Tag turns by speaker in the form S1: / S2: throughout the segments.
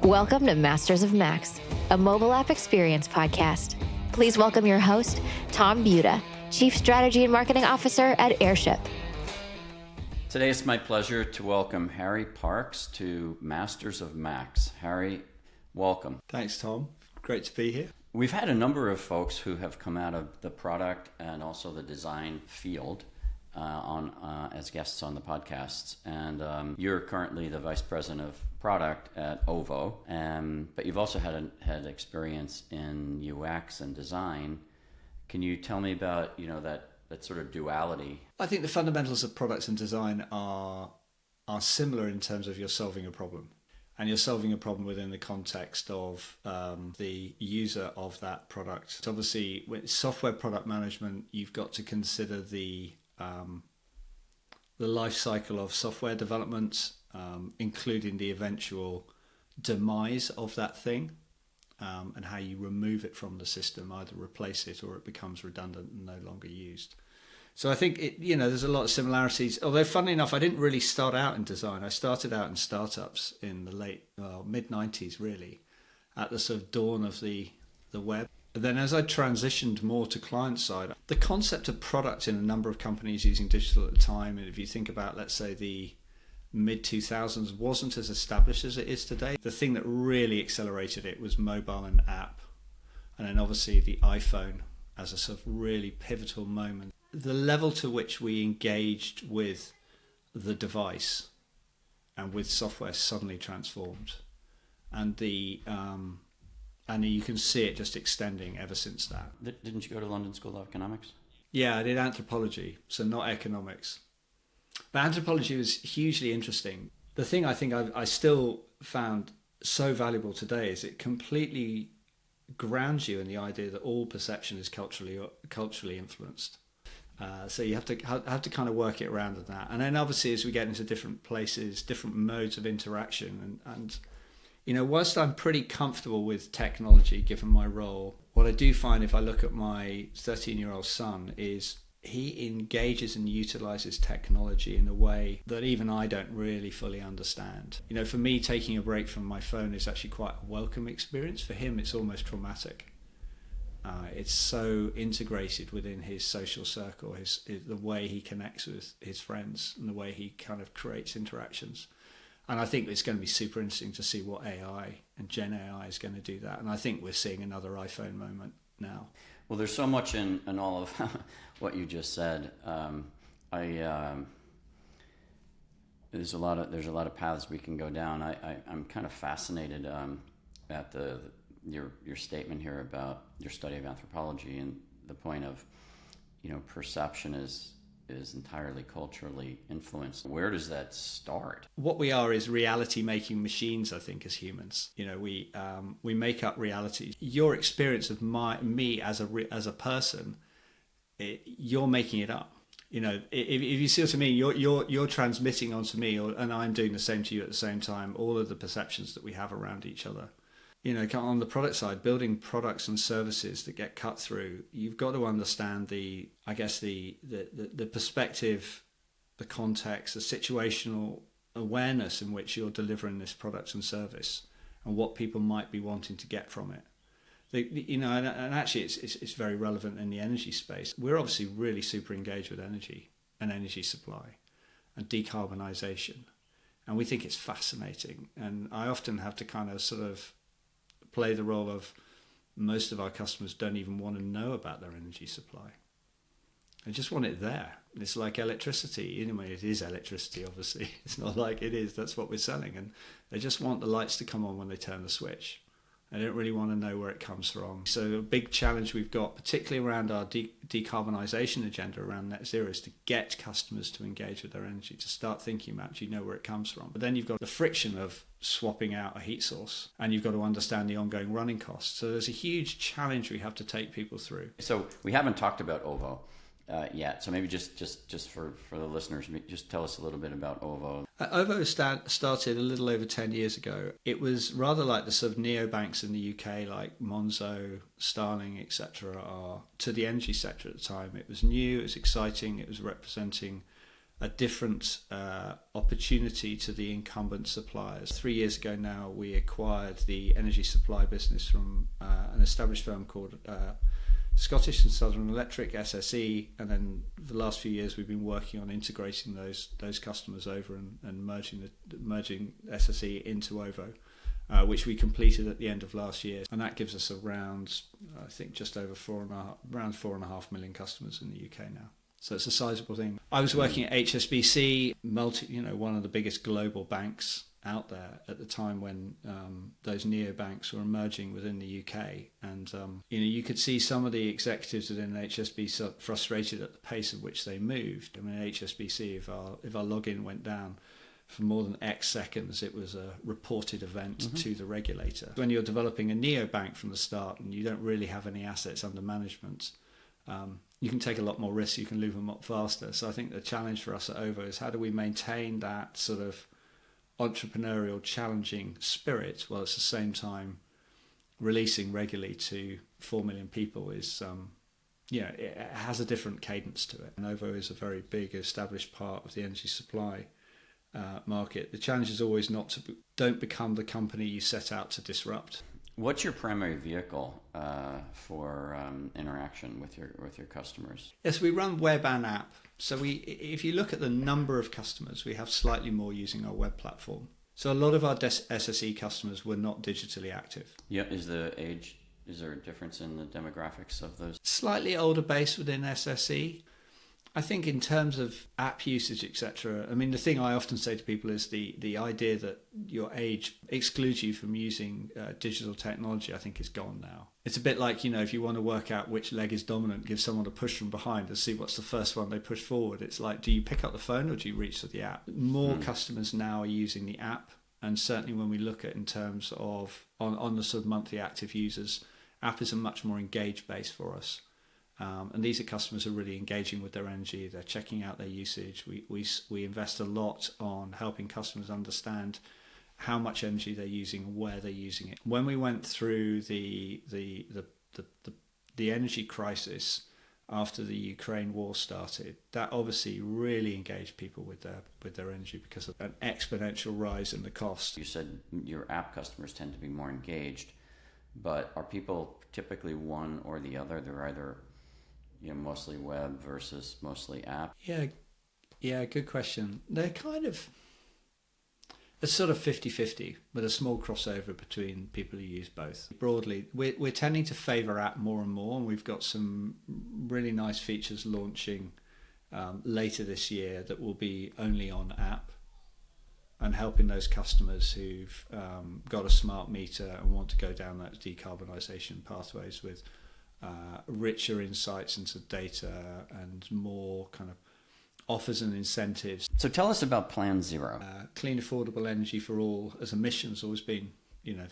S1: Welcome to Masters of Max, a mobile app experience podcast. Please welcome your host, Tom Butta, Chief Strategy and Marketing Officer at Airship.
S2: Today it's my pleasure to welcome Harry Parks to Masters of Max. Harry, welcome.
S3: Thanks, Tom. Great to be here.
S2: We've had a number of folks who have come out of the product and also the design field as guests on the podcasts. And you're currently the Vice President of Product at OVO, but you've also had experience in UX and design. Can you tell me about that sort of duality?
S3: I think the fundamentals of products and design are similar in terms of you're solving a problem. And you're solving a problem within the context of the user of that product. So obviously, with software product management, you've got to consider the life cycle of software development, including the eventual demise of that thing, and how you remove it from the system, either replace it or it becomes redundant and no longer used. So I think there's a lot of similarities. Although, funnily enough, I didn't really start out in design. I started out in startups in the mid 90s, really, at the sort of dawn of the web. And then as I transitioned more to client side, the concept of product in a number of companies using digital at the time, and if you think about, let's say, the mid 2000s, wasn't as established as it is today. The thing that really accelerated it was mobile and app, and then obviously the iPhone as a sort of really pivotal moment. The level to which we engaged with the device and with software suddenly transformed, and you can see it just extending ever since that.
S2: Didn't you go to London School of Economics?
S3: Yeah, I did anthropology, so not economics. But anthropology was hugely interesting. The thing I think I still found so valuable today is it completely grounds you in the idea that all perception is culturally influenced. So you have to kind of work it around that. And then obviously as we get into different places, different modes of interaction, and whilst I'm pretty comfortable with technology given my role, what I do find if I look at my 13-year-old son is he engages and utilizes technology in a way that even I don't really fully understand. For me, taking a break from my phone is actually quite a welcome experience. For him, it's almost traumatic. It's so integrated within his social circle, the way he connects with his friends and the way he kind of creates interactions. And I think it's going to be super interesting to see what AI and Gen AI is going to do that. And I think we're seeing another iPhone moment now.
S2: Well, there's so much in all of what you just said. There's a lot of paths we can go down. I'm kind of fascinated at your statement here about your study of anthropology and the point of perception is entirely culturally influenced. Where does that start?
S3: What we are is reality making machines, I think, as humans. We make up realities. Your experience of me as a person, you're making it up. If you see what I mean, you're transmitting onto me, and I'm doing the same to you at the same time. All of the perceptions that we have around each other. On the product side, building products and services that get cut through, you've got to understand the perspective, the context, the situational awareness in which you're delivering this product and service, and what people might be wanting to get from it. And actually, it's very relevant in the energy space. We're obviously really super engaged with energy and energy supply and decarbonisation, and we think it's fascinating. And I often have to kind of sort of play the role of most of our customers don't even want to know about their energy supply. They just want it there. It's like electricity. Anyway, it is electricity, obviously. It's not like it is. That's what we're selling. And they just want the lights to come on when they turn the switch. They don't really want to know where it comes from. So a big challenge we've got, particularly around our decarbonisation agenda around net zero, is to get customers to engage with their energy, to start thinking about, do you know where it comes from? But then you've got the friction of swapping out a heat source, and you've got to understand the ongoing running costs. So there's a huge challenge we have to take people through.
S2: So we haven't talked about OVO yet. So maybe just for the listeners, just tell us a little bit about OVO.
S3: OVO started a little over 10 years ago. It was rather like the sort of neobanks in the UK, like Monzo, Starling, etc., are to the energy sector at the time. It was new, it was exciting, it was representing a different opportunity to the incumbent suppliers. 3 years ago now, we acquired the energy supply business from an established firm called Scottish and Southern Electric, SSE, and then the last few years we've been working on integrating those customers over and merging SSE into OVO, which we completed at the end of last year, and that gives us around, I think, just over around 4.5 million customers in the UK now. So it's a sizable thing. I was working at HSBC, one of the biggest global banks out there at the time when those neobanks were emerging within the UK, and you could see some of the executives within HSBC frustrated at the pace at which they moved. I mean, at HSBC, if our login went down for more than X seconds, it was a reported event to the regulator. When you're developing a neobank from the start and you don't really have any assets under management, you can take a lot more risks, you can move them up faster. So I think the challenge for us at OVO is how do we maintain that sort of entrepreneurial, challenging spirit while at the same time releasing regularly to 4 million people is, it has a different cadence to it. And OVO is a very big established part of the energy supply market. The challenge is always don't become the company you set out to disrupt.
S2: What's your primary vehicle for interaction with your customers?
S3: Yes, we run web and app. So if you look at the number of customers, we have slightly more using our web platform. So a lot of our SSE customers were not digitally active.
S2: Yeah, is there a difference in the demographics of those?
S3: Slightly older base within SSE. I think in terms of app usage, etc., I mean, the thing I often say to people is the idea that your age excludes you from using digital technology, I think, is gone now. It's a bit like, if you want to work out which leg is dominant, give someone a push from behind and see what's the first one they push forward. It's like, do you pick up the phone or do you reach for the app? More customers now are using the app, and certainly when we look at in terms of on the sort of monthly active users, app is a much more engaged base for us. And these are customers who are really engaging with their energy. They're checking out their usage. We invest a lot on helping customers understand how much energy they're using and where they're using it. When we went through the energy crisis after the Ukraine war started, that obviously really engaged people with their energy because of an exponential rise in the cost.
S2: You said your app customers tend to be more engaged, but are people typically one or the other? They're either mostly web versus mostly app?
S3: Yeah, good question. They're it's sort of 50-50 with a small crossover between people who use both. Broadly, we're tending to favour app more and more, and we've got some really nice features launching later this year that will be only on app and helping those customers who've got a smart meter and want to go down that decarbonisation pathways with richer insights into data and more kind of offers and incentives.
S2: So tell us about Plan Zero.
S3: Clean, affordable energy for all as a mission has always been,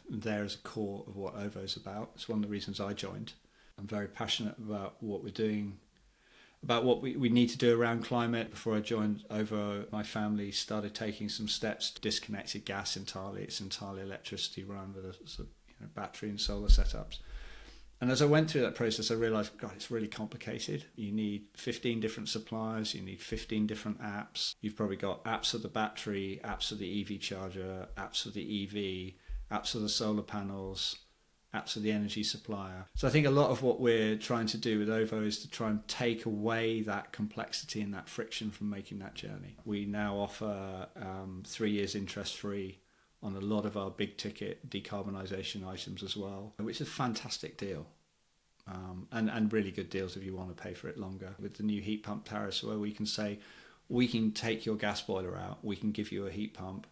S3: there as a core of what OVO is about. It's one of the reasons I joined. I'm very passionate about what we're doing, about what we need to do around climate. Before I joined OVO, my family started taking some steps to disconnected gas entirely. It's entirely electricity run with a sort of, battery and solar setups. And as I went through that process, I realised, God, it's really complicated. You need 15 different suppliers, you need 15 different apps. You've probably got apps of the battery, apps of the EV charger, apps of the EV, apps of the solar panels, apps of the energy supplier. So I think a lot of what we're trying to do with OVO is to try and take away that complexity and that friction from making that journey. We now offer 3 years interest-free on a lot of our big ticket decarbonisation items as well, which is a fantastic deal. And really good deals if you want to pay for it longer. With the new heat pump tariffs, where we can say, we can take your gas boiler out, we can give you a heat pump,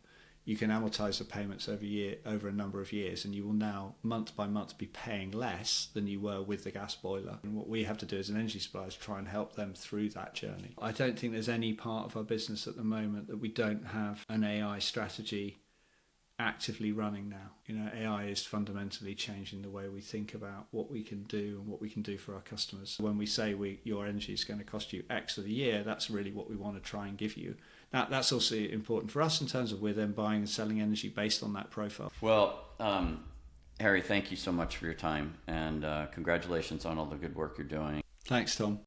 S3: you can amortise the payments over a number of years, and you will now, month by month, be paying less than you were with the gas boiler. And what we have to do as an energy supplier is try and help them through that journey. I don't think there's any part of our business at the moment that we don't have an AI strategy actively running now. AI is fundamentally changing the way we think about what we can do and what we can do for our customers. When we say your energy is going to cost you X for the year, that's really what we want to try and give you. That's also important for us in terms of we're then buying and selling energy based on that profile.
S2: Well, Harry, thank you so much for your time, and congratulations on all the good work you're doing.
S3: Thanks, Tom.